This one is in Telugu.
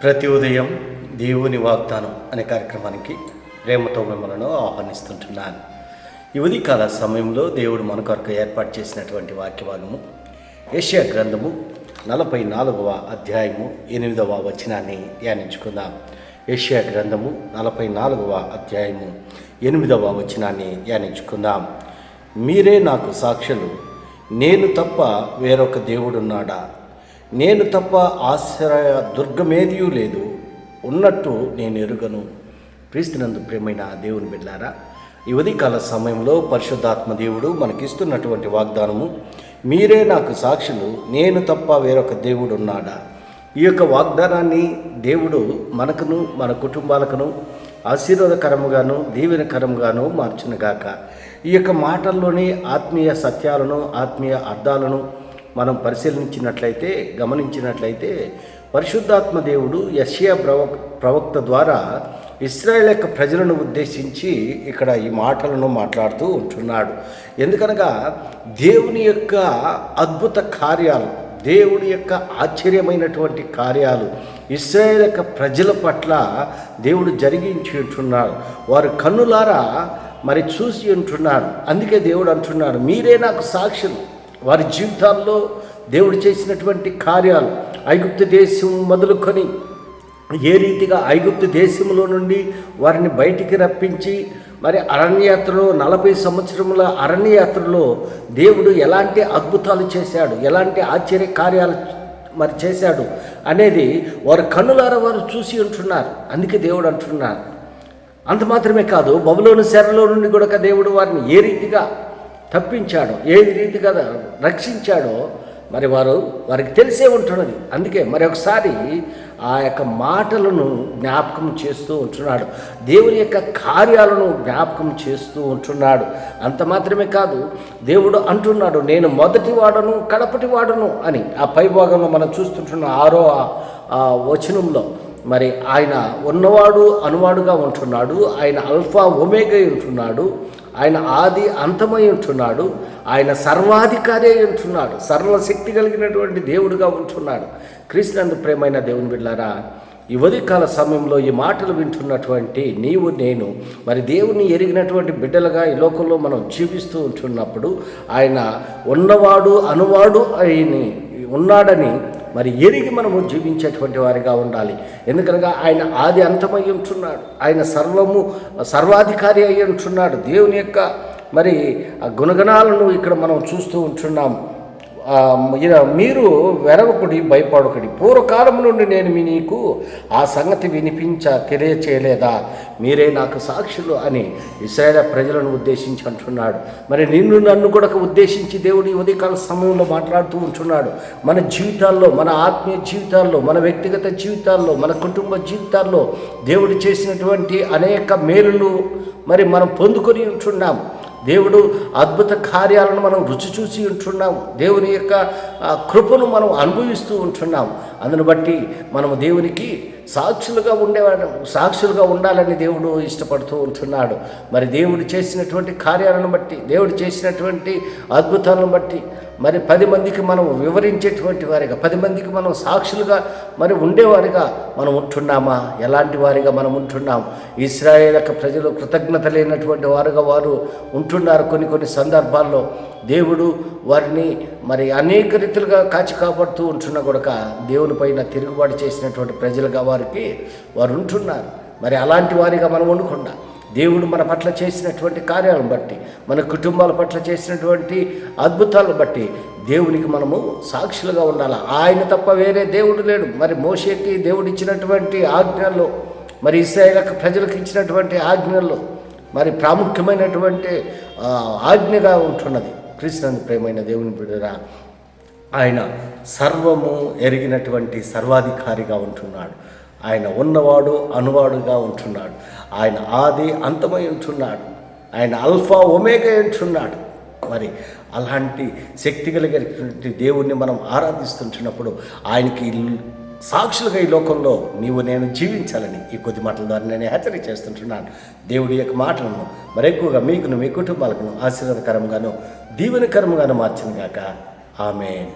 ప్రతి ఉదయం దేవుని వాగ్దానం అనే కార్యక్రమానికి ప్రేమతో మిమ్మల్ని ఆహ్వానిస్తుంటున్నాను. ఈ ఉదయకాల సమయంలో దేవుడు మన కొరకు ఏర్పాటు చేసినటువంటి వాక్యభాగము యెషయా గ్రంథము 44వ అధ్యాయము 8వ వచనాన్ని ధ్యానించుకుందాం. యెషయా గ్రంథము 44వ అధ్యాయము 8వ వచనాన్ని ధ్యానించుకుందాం. మీరే నాకు సాక్షులు, నేను తప్ప వేరొక దేవుడున్నాడా? నేను తప్ప ఆశ్రయ దుర్గమేదియూ లేదు, ఉన్నట్టు నేను ఎరుగను. క్రీస్తునందు ప్రియమైన దేవుని బిడ్డలారా, ఈ ఉదయకాల సమయంలో పరిశుద్ధాత్మ దేవుడు మనకిస్తున్నటువంటి వాగ్దానము, మీరే నాకు సాక్షులు, నేను తప్ప వేరొక దేవుడు ఉన్నాడా? ఈ యొక్క వాగ్దానాన్ని దేవుడు మనకును మన కుటుంబాలకును ఆశీర్వాదకరముగాను దీవెనకరముగాను మార్చునుగాక. ఈ యొక్క మాటల్లోని ఆత్మీయ సత్యాలను ఆత్మీయ అర్థాలను మనం పరిశీలించినట్లయితే గమనించినట్లయితే పరిశుద్ధాత్మ దేవుడు యెషయా ప్రవక్త ద్వారా ఇశ్రాయేల్ యొక్క ప్రజలను ఉద్దేశించి ఇక్కడ ఈ మాటలను మాట్లాడుతూ ఉంటున్నాడు. ఎందుకనగా దేవుని యొక్క అద్భుత కార్యాలు, దేవుడి యొక్క ఆశ్చర్యమైనటువంటి కార్యాలు ఇశ్రాయేల్ యొక్క ప్రజల పట్ల దేవుడు జరిగించి ఉంటున్నాడు. వారు కన్నులారా మరి చూసి ఉంటున్నారు. అందుకే దేవుడు అంటున్నాడు, మీరే నాకు సాక్షులు. వారి జీవితాల్లో దేవుడు చేసినటువంటి కార్యాలు, ఐగుప్తు దేశం మొదలుకొని ఏ రీతిగా ఐగుప్తు దేశంలో నుండి వారిని బయటికి రప్పించి మరి అరణ్యయాత్రలో 40 సంవత్సరముల అరణ్యయాత్రలో దేవుడు ఎలాంటి అద్భుతాలు చేశాడు, ఎలాంటి ఆశ్చర్య కార్యాలు మరి చేశాడు అనేది వారు కన్నులారా వారు చూసి ఉంటున్నారు. అందుకే దేవుడు అంటున్నారు. అంత మాత్రమే కాదు, బబులోను చెరలో నుండి కూడా దేవుడు వారిని ఏ రీతిగా తప్పించాడో, ఏ రీతిగా రక్షించాడో మరి వారికి తెలిసే ఉంటున్నది. అందుకే మరి ఒకసారి ఆ యొక్క మాటలను జ్ఞాపకం చేస్తూ ఉంటున్నాడు, దేవుని యొక్క కార్యాలను జ్ఞాపకం చేస్తూ ఉంటున్నాడు. అంత మాత్రమే కాదు, దేవుడు అంటున్నాడు, నేను మొదటి వాడను కడపటి వాడను అని. ఆ పైభాగంలో మనం చూస్తుంటున్న 6వ వచనంలో మరి ఆయన ఉన్నవాడు అనువాడుగా ఉంటున్నాడు, ఆయన అల్ఫా ఒమేగా ఉంటున్నాడు, ఆయన ఆది అంతమై ఉంటున్నాడు, ఆయన సర్వాధికారి అయి ఉంటున్నాడు, సర్వశక్తి కలిగినటువంటి దేవుడుగా ఉంటున్నాడు. క్రీస్తునందు ప్రియమైన దేవుని బిడ్డలారా, ఈ ఉదయకాల సమయంలో ఈ మాటలు వింటున్నటువంటి నీవు నేను మరి దేవుని ఎరిగినటువంటి బిడ్డలుగా ఈ లోకంలో మనం జీవిస్తూ ఉంటున్నప్పుడు ఆయన ఉన్నవాడు అనువాడు అయిని ఉన్నాడని మరి ఎరిగి మనము జీవించేటువంటి వారిగా ఉండాలి. ఎందుకనగా ఆయన ఆది అంతమై ఉంటున్నాడు, ఆయన సర్వాధికారి అయి ఉంటున్నాడు. దేవుని యొక్క మరి గుణగణాలను ఇక్కడ మనం చూస్తూ ఉంటున్నాము. మీరు వెరవకుడి భయపడకుడి, పూర్వకాలం నుండి నేను నీకు ఆ సంగతి తెలియచేయలేదా? మీరే నాకు సాక్షులు అని ఇశ్రాయేలు ప్రజలను ఉద్దేశించి అంటున్నాడు. మరి నన్ను కూడా ఉద్దేశించి దేవుడు ఉదయకాల సమయంలో మాట్లాడుతూ ఉంటున్నాడు. మన జీవితాల్లో, మన ఆత్మీయ జీవితాల్లో, మన వ్యక్తిగత జీవితాల్లో, మన కుటుంబ జీవితాల్లో దేవుడు చేసినటువంటి అనేక మేలులు మరి మనం పొందుకొని ఉంటున్నాం. దేవుడు అద్భుత కార్యాలను మనం రుచి చూసి ఉంటున్నాం. దేవుని యొక్క కృపను మనం అనుభవిస్తూ ఉంటున్నాం. అందును బట్టి మనము దేవునికి సాక్షులుగా ఉండాలని దేవుడు ఇష్టపడుతూ ఉంటున్నాడు. మరి దేవుడు చేసినటువంటి కార్యాలను బట్టి, దేవుడు చేసినటువంటి అద్భుతాలను బట్టి మరి 10 మందికి మనం వివరించేటువంటి వారిగా, 10 మందికి మనం సాక్షులుగా మరి ఉండేవారిగా మనం ఉంటున్నామా? ఎలాంటి వారిగా మనం ఉంటున్నాం? ఇశ్రాయేలు ప్రజలు కృతజ్ఞత లేనటువంటి వారుగా వారు ఉంటున్నారు. కొన్ని సందర్భాల్లో దేవుడు వారిని మరి అనేక రీతిలుగా కాచి కాపాడుతూ ఉంటున్నా కూడా దేవుని పైన తిరుగుబాటు చేసినటువంటి ప్రజలుగా వారు ఉంటున్నారు. మరి అలాంటి వారిగా మనం ఉండకుండా దేవుడు మన పట్ల చేసినటువంటి కార్యాలను బట్టి, మన కుటుంబాల పట్ల చేసినటువంటి అద్భుతాలను బట్టి దేవునికి మనము సాక్షులుగా ఉండాలి. ఆయన తప్ప వేరే దేవుడు లేడు. మరి మోషేకి దేవుడు ఇచ్చినటువంటి ఆజ్ఞల్లో, మరి ఇశ్రాయేలు ప్రజలకు ఇచ్చినటువంటి ఆజ్ఞల్లో మరి ప్రాముఖ్యమైనటువంటి ఆజ్ఞగా ఉంటున్నది. క్రీస్తునందు ప్రియమైన దేవుని బిడ్డలారా, ఆయన సర్వము ఎరిగినటువంటి సర్వాధికారిగా ఉంటున్నాడు. ఆయన ఉన్నవాడు అనువాడుగా ఉంటున్నాడు. ఆయన ఆది అంతమై ఉంటున్నాడు. ఆయన అల్ఫా ఒమేగా ఉంటున్నాడు. మరి అలాంటి శక్తి కలిగినటువంటి దేవుణ్ణి మనం ఆరాధిస్తుంటున్నప్పుడు ఆయనకి సాక్షులుగా ఈ లోకంలో నీవు నేను జీవించాలని ఈ కొద్ది మాటల ద్వారా నేను హెచ్చరిక చేస్తుంటున్నాను. దేవుడి యొక్క మాటలను మరెక్కువగా మీకును మీ కుటుంబాలకు ఆశీర్వాదకరంగాను దీవెనకరంగాను మార్చినగాక. ఆమేన్.